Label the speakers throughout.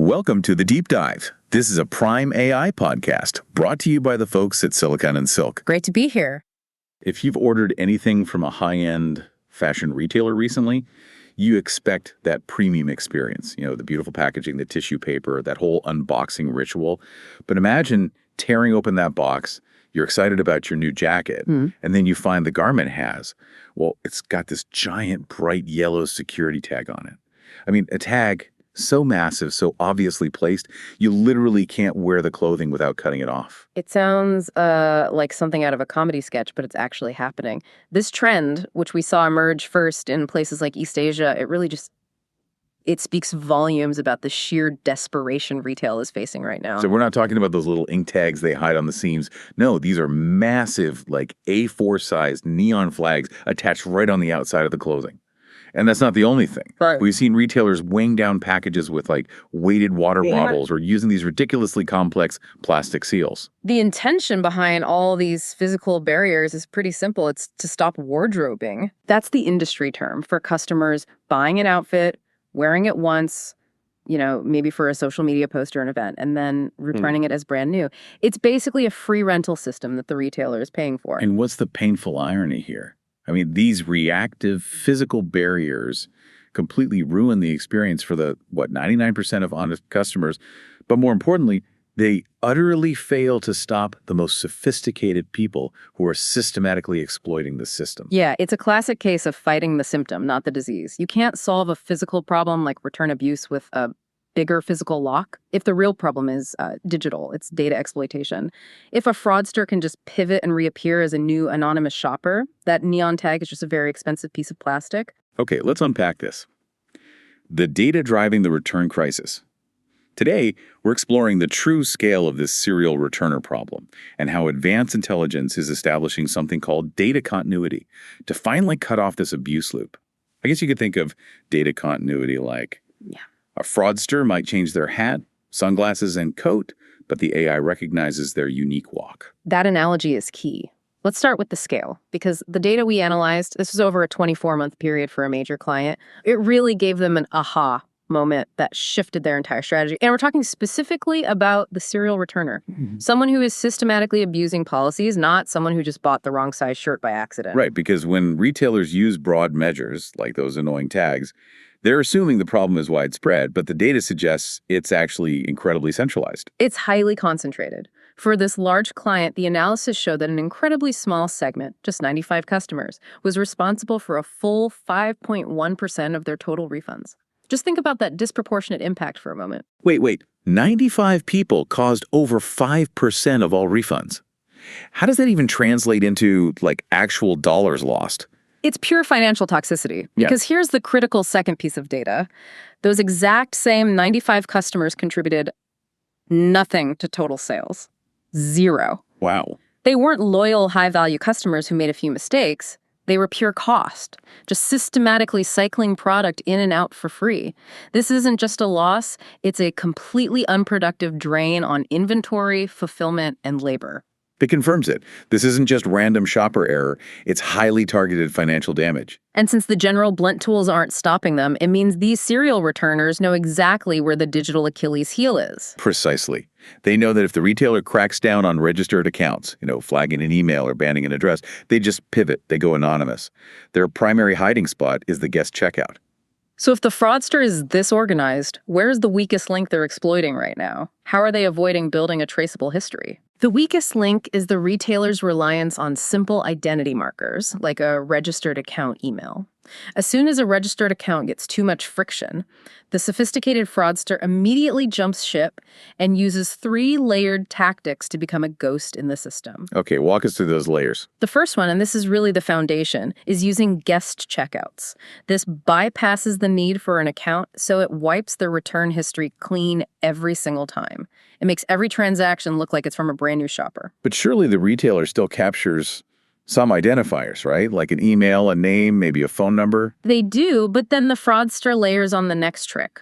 Speaker 1: Welcome to The Deep Dive. This is a Prime AI podcast brought to you by the folks at Silicon and Silk.
Speaker 2: Great to be here.
Speaker 1: If you've ordered anything from a high-end fashion retailer recently, you expect that premium experience. You know, the beautiful packaging, the tissue paper, that whole unboxing ritual. But imagine tearing open that box, you're excited about your new jacket, and then you find the garment it's got this giant bright yellow security tag on it. I mean, a tag so massive, so obviously placed, you literally can't wear the clothing without cutting it off.
Speaker 2: It sounds like something out of a comedy sketch, but it's actually happening. This trend, which we saw emerge first in places like East Asia, it speaks volumes about the sheer desperation retail is facing right now.
Speaker 1: So we're not talking about those little ink tags they hide on the seams. No, these are massive, like A4-sized neon flags attached right on the outside of the clothing. And that's not the only thing.
Speaker 2: Right.
Speaker 1: We've seen retailers weighing down packages with like weighted water bottles or using these ridiculously complex plastic seals.
Speaker 2: The intention behind all these physical barriers is pretty simple. It's to stop wardrobing. That's the industry term for customers buying an outfit, wearing it once, maybe for a social media post or an event, and then returning it as brand new. It's basically a free rental system that the retailer is paying for.
Speaker 1: And what's the painful irony here? I mean, these reactive physical barriers completely ruin the experience for 99% of honest customers. But more importantly, they utterly fail to stop the most sophisticated people who are systematically exploiting the system.
Speaker 2: Yeah, it's a classic case of fighting the symptom, not the disease. You can't solve a physical problem like return abuse with a bigger physical lock if the real problem is digital. It's data exploitation. If a fraudster can just pivot and reappear as a new anonymous shopper, that neon tag is just a very expensive piece of plastic.
Speaker 1: Okay, let's unpack this. The data driving the return crisis. Today, we're exploring the true scale of this serial returner problem and how advanced intelligence is establishing something called data continuity to finally cut off this abuse loop. I guess you could think of data continuity like a fraudster might change their hat, sunglasses, and coat, but the AI recognizes their unique walk.
Speaker 2: That analogy is key. Let's start with the scale, because the data we analyzed, this was over a 24-month period for a major client, it really gave them an aha moment that shifted their entire strategy. And we're talking specifically about the serial returner, someone who is systematically abusing policies, not someone who just bought the wrong size shirt by accident.
Speaker 1: Right, because when retailers use broad measures, like those annoying tags, they're assuming the problem is widespread, but the data suggests it's actually incredibly centralized.
Speaker 2: It's highly concentrated. For this large client, the analysis showed that an incredibly small segment, just 95 customers, was responsible for a full 5.1% of their total refunds. Just think about that disproportionate impact for a moment.
Speaker 1: Wait. 95 people caused over 5% of all refunds. How does that even translate into, actual dollars lost?
Speaker 2: It's pure financial toxicity, because here's the critical second piece of data. Those exact same 95 customers contributed nothing to total sales. Zero.
Speaker 1: Wow.
Speaker 2: They weren't loyal, high-value customers who made a few mistakes. They were pure cost, just systematically cycling product in and out for free. This isn't just a loss, it's a completely unproductive drain on inventory, fulfillment, and labor.
Speaker 1: It confirms it. This isn't just random shopper error. It's highly targeted financial damage.
Speaker 2: And since the general blunt tools aren't stopping them, it means these serial returners know exactly where the digital Achilles heel is.
Speaker 1: Precisely. They know that if the retailer cracks down on registered accounts, flagging an email or banning an address, they just pivot. They go anonymous. Their primary hiding spot is the guest checkout.
Speaker 2: So if the fraudster is this organized, where's the weakest link they're exploiting right now? How are they avoiding building a traceable history? The weakest link is the retailer's reliance on simple identity markers, like a registered account email. As soon as a registered account gets too much friction, the sophisticated fraudster immediately jumps ship and uses 3-layered tactics to become a ghost in the system.
Speaker 1: Okay, walk us through those layers.
Speaker 2: The first one, and this is really the foundation, is using guest checkouts. This bypasses the need for an account, so it wipes the return history clean every single time. It makes every transaction look like it's from a brand new shopper.
Speaker 1: But surely the retailer still captures some identifiers, right? Like an email, a name, maybe a phone number.
Speaker 2: They do, but then the fraudster layers on the next trick.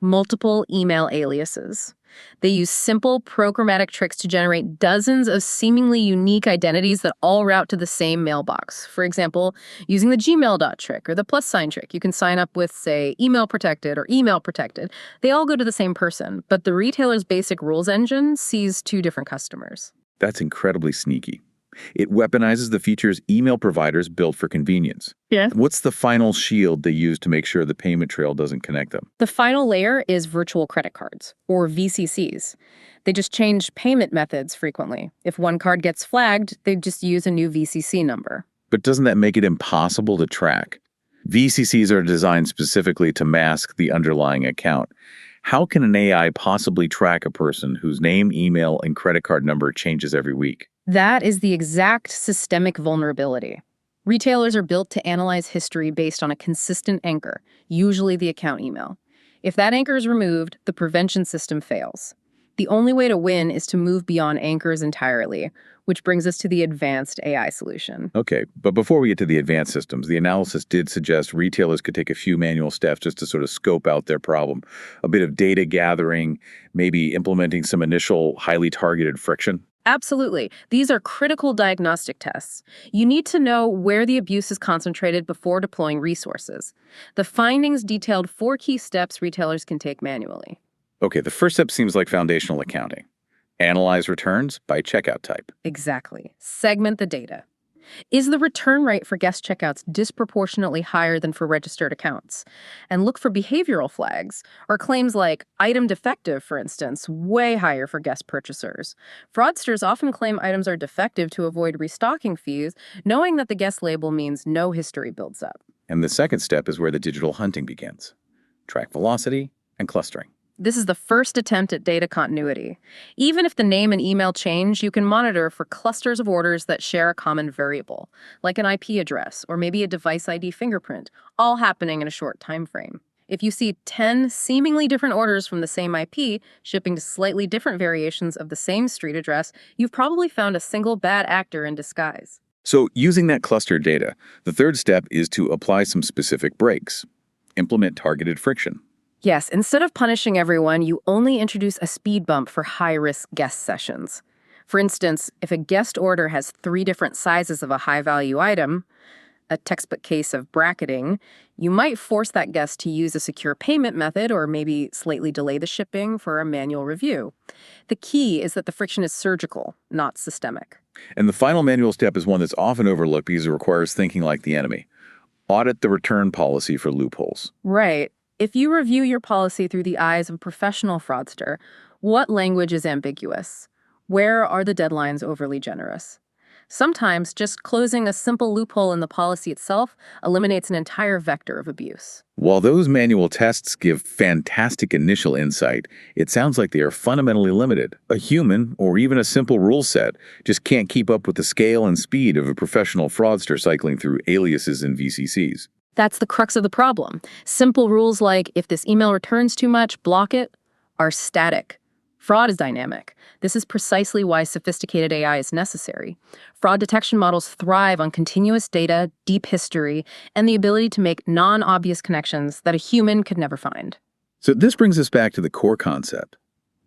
Speaker 2: multiple email aliases. They use simple programmatic tricks to generate dozens of seemingly unique identities that all route to the same mailbox. For example, using the Gmail dot trick or the plus sign trick, you can sign up with, say, email protected or email protected. They all go to the same person, but the retailer's basic rules engine sees two different customers.
Speaker 1: That's incredibly sneaky. It weaponizes the features email providers built for convenience.
Speaker 2: Yeah.
Speaker 1: What's the final shield they use to make sure the payment trail doesn't connect them?
Speaker 2: The final layer is virtual credit cards, or VCCs. They just change payment methods frequently. If one card gets flagged, they just use a new VCC number.
Speaker 1: But doesn't that make it impossible to track? VCCs are designed specifically to mask the underlying account. How can an AI possibly track a person whose name, email, and credit card number changes every week?
Speaker 2: That is the exact systemic vulnerability. Retailers are built to analyze history based on a consistent anchor, usually the account email. If that anchor is removed, the prevention system fails. The only way to win is to move beyond anchors entirely, which brings us to the advanced AI solution.
Speaker 1: Okay, but before we get to the advanced systems, the analysis did suggest retailers could take a few manual steps just to sort of scope out their problem. A bit of data gathering, maybe implementing some initial highly targeted friction.
Speaker 2: Absolutely. These are critical diagnostic tests. You need to know where the abuse is concentrated before deploying resources. The findings detailed 4 key steps retailers can take manually.
Speaker 1: Okay, the first step seems like foundational accounting. Analyze returns by checkout type.
Speaker 2: Exactly. Segment the data. Is the return rate for guest checkouts disproportionately higher than for registered accounts? And look for behavioral flags, or claims like item defective, for instance, way higher for guest purchasers. Fraudsters often claim items are defective to avoid restocking fees, knowing that the guest label means no history builds up.
Speaker 1: And the second step is where the digital hunting begins. Track velocity and clustering.
Speaker 2: This is the first attempt at data continuity. Even if the name and email change, you can monitor for clusters of orders that share a common variable, like an IP address or maybe a device ID fingerprint, all happening in a short time frame. If you see 10 seemingly different orders from the same IP shipping to slightly different variations of the same street address, you've probably found a single bad actor in disguise.
Speaker 1: So using that clustered data, the third step is to apply some specific breaks. Implement targeted friction.
Speaker 2: Yes, instead of punishing everyone, you only introduce a speed bump for high-risk guest sessions. For instance, if a guest order has 3 different sizes of a high-value item, a textbook case of bracketing, you might force that guest to use a secure payment method or maybe slightly delay the shipping for a manual review. The key is that the friction is surgical, not systemic.
Speaker 1: And the final manual step is one that's often overlooked because it requires thinking like the enemy. Audit the return policy for loopholes.
Speaker 2: Right. If you review your policy through the eyes of a professional fraudster, what language is ambiguous? Where are the deadlines overly generous? Sometimes just closing a simple loophole in the policy itself eliminates an entire vector of abuse.
Speaker 1: While those manual tests give fantastic initial insight, it sounds like they are fundamentally limited. A human, or even a simple rule set, just can't keep up with the scale and speed of a professional fraudster cycling through aliases and VCCs.
Speaker 2: That's the crux of the problem. Simple rules like, if this email returns too much, block it, are static. Fraud is dynamic. This is precisely why sophisticated AI is necessary. Fraud detection models thrive on continuous data, deep history, and the ability to make non-obvious connections that a human could never find.
Speaker 1: So this brings us back to the core concept,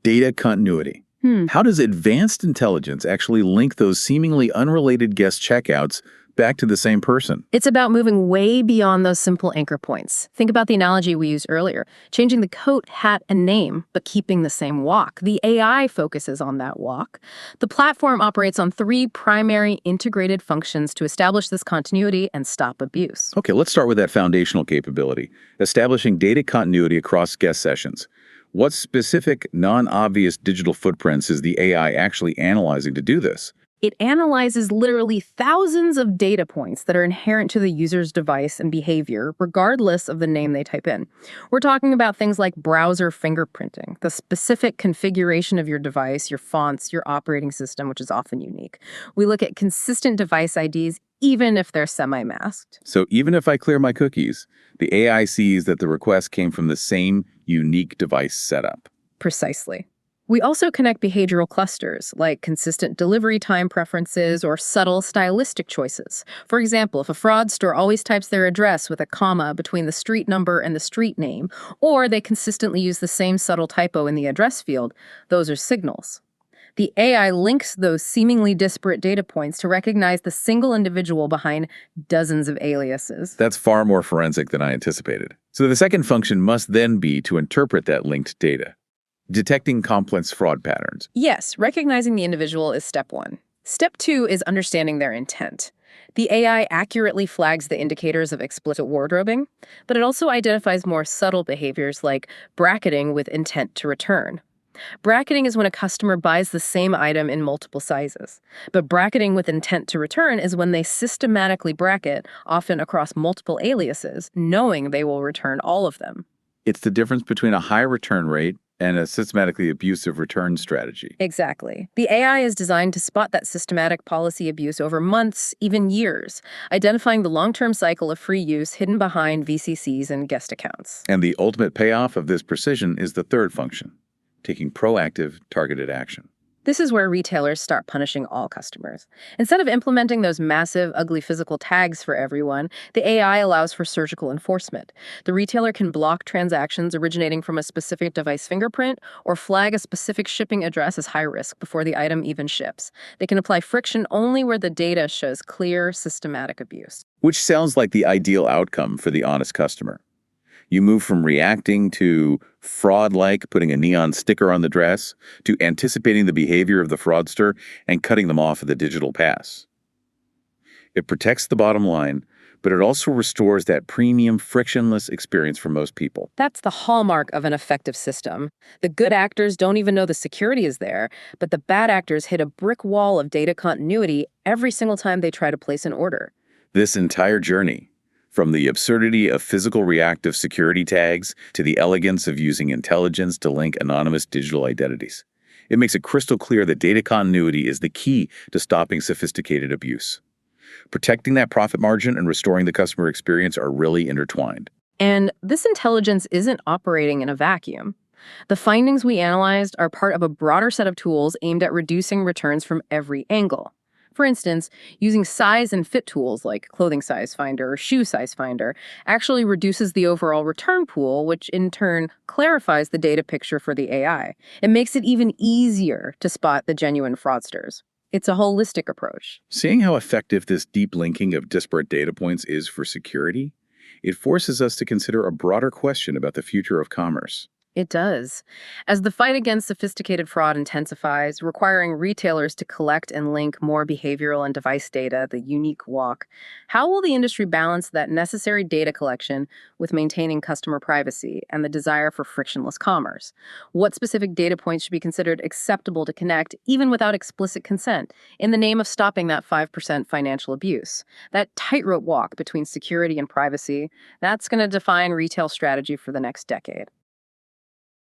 Speaker 1: data continuity. How does advanced intelligence actually link those seemingly unrelated guest checkouts back to the same person?
Speaker 2: It's about moving way beyond those simple anchor points. Think about the analogy we used earlier, changing the coat, hat, and name, but keeping the same walk. The AI focuses on that walk. The platform operates on 3 primary integrated functions to establish this continuity and stop abuse.
Speaker 1: Okay, let's start with that foundational capability, establishing data continuity across guest sessions. What specific, non-obvious digital footprints is the AI actually analyzing to do this?
Speaker 2: It analyzes literally thousands of data points that are inherent to the user's device and behavior, regardless of the name they type in. We're talking about things like browser fingerprinting, the specific configuration of your device, your fonts, your operating system, which is often unique. We look at consistent device IDs, even if they're semi-masked.
Speaker 1: So even if I clear my cookies, the AI sees that the request came from the same unique device setup.
Speaker 2: Precisely. We also connect behavioral clusters, like consistent delivery time preferences or subtle stylistic choices. For example, if a fraudster always types their address with a comma between the street number and the street name, or they consistently use the same subtle typo in the address field, those are signals. The AI links those seemingly disparate data points to recognize the single individual behind dozens of aliases.
Speaker 1: That's far more forensic than I anticipated. So the second function must then be to interpret that linked data. Detecting complex fraud patterns.
Speaker 2: Yes, recognizing the individual is step one. Step two is understanding their intent. The AI accurately flags the indicators of explicit wardrobing, but it also identifies more subtle behaviors like bracketing with intent to return. Bracketing is when a customer buys the same item in multiple sizes. But bracketing with intent to return is when they systematically bracket, often across multiple aliases, knowing they will return all of them.
Speaker 1: It's the difference between a high return rate and a systematically abusive return strategy.
Speaker 2: Exactly. The AI is designed to spot that systematic policy abuse over months, even years, identifying the long-term cycle of free use hidden behind VCCs and guest accounts.
Speaker 1: And the ultimate payoff of this precision is the third function, taking proactive, targeted action.
Speaker 2: This is where retailers start punishing all customers. Instead of implementing those massive, ugly physical tags for everyone, the AI allows for surgical enforcement. The retailer can block transactions originating from a specific device fingerprint or flag a specific shipping address as high risk before the item even ships. They can apply friction only where the data shows clear, systematic abuse.
Speaker 1: Which sounds like the ideal outcome for the honest customer. You move from reacting to fraud-like, putting a neon sticker on the dress, to anticipating the behavior of the fraudster and cutting them off at the digital pass. It protects the bottom line, but it also restores that premium, frictionless experience for most people.
Speaker 2: That's the hallmark of an effective system. The good actors don't even know the security is there, but the bad actors hit a brick wall of data continuity every single time they try to place an order.
Speaker 1: This entire journey, from the absurdity of physical reactive security tags to the elegance of using intelligence to link anonymous digital identities. It makes it crystal clear that data continuity is the key to stopping sophisticated abuse. Protecting that profit margin and restoring the customer experience are really intertwined.
Speaker 2: And this intelligence isn't operating in a vacuum. The findings we analyzed are part of a broader set of tools aimed at reducing returns from every angle. For instance, using size and fit tools like Clothing Size Finder or Shoe Size Finder actually reduces the overall return pool, which in turn clarifies the data picture for the AI. It makes it even easier to spot the genuine fraudsters. It's a holistic approach.
Speaker 1: Seeing how effective this deep linking of disparate data points is for security, it forces us to consider a broader question about the future of commerce.
Speaker 2: It does. As the fight against sophisticated fraud intensifies, requiring retailers to collect and link more behavioral and device data, the unique walk, how will the industry balance that necessary data collection with maintaining customer privacy and the desire for frictionless commerce? What specific data points should be considered acceptable to connect, even without explicit consent, in the name of stopping that 5% financial abuse? That tightrope walk between security and privacy, that's going to define retail strategy for the next decade.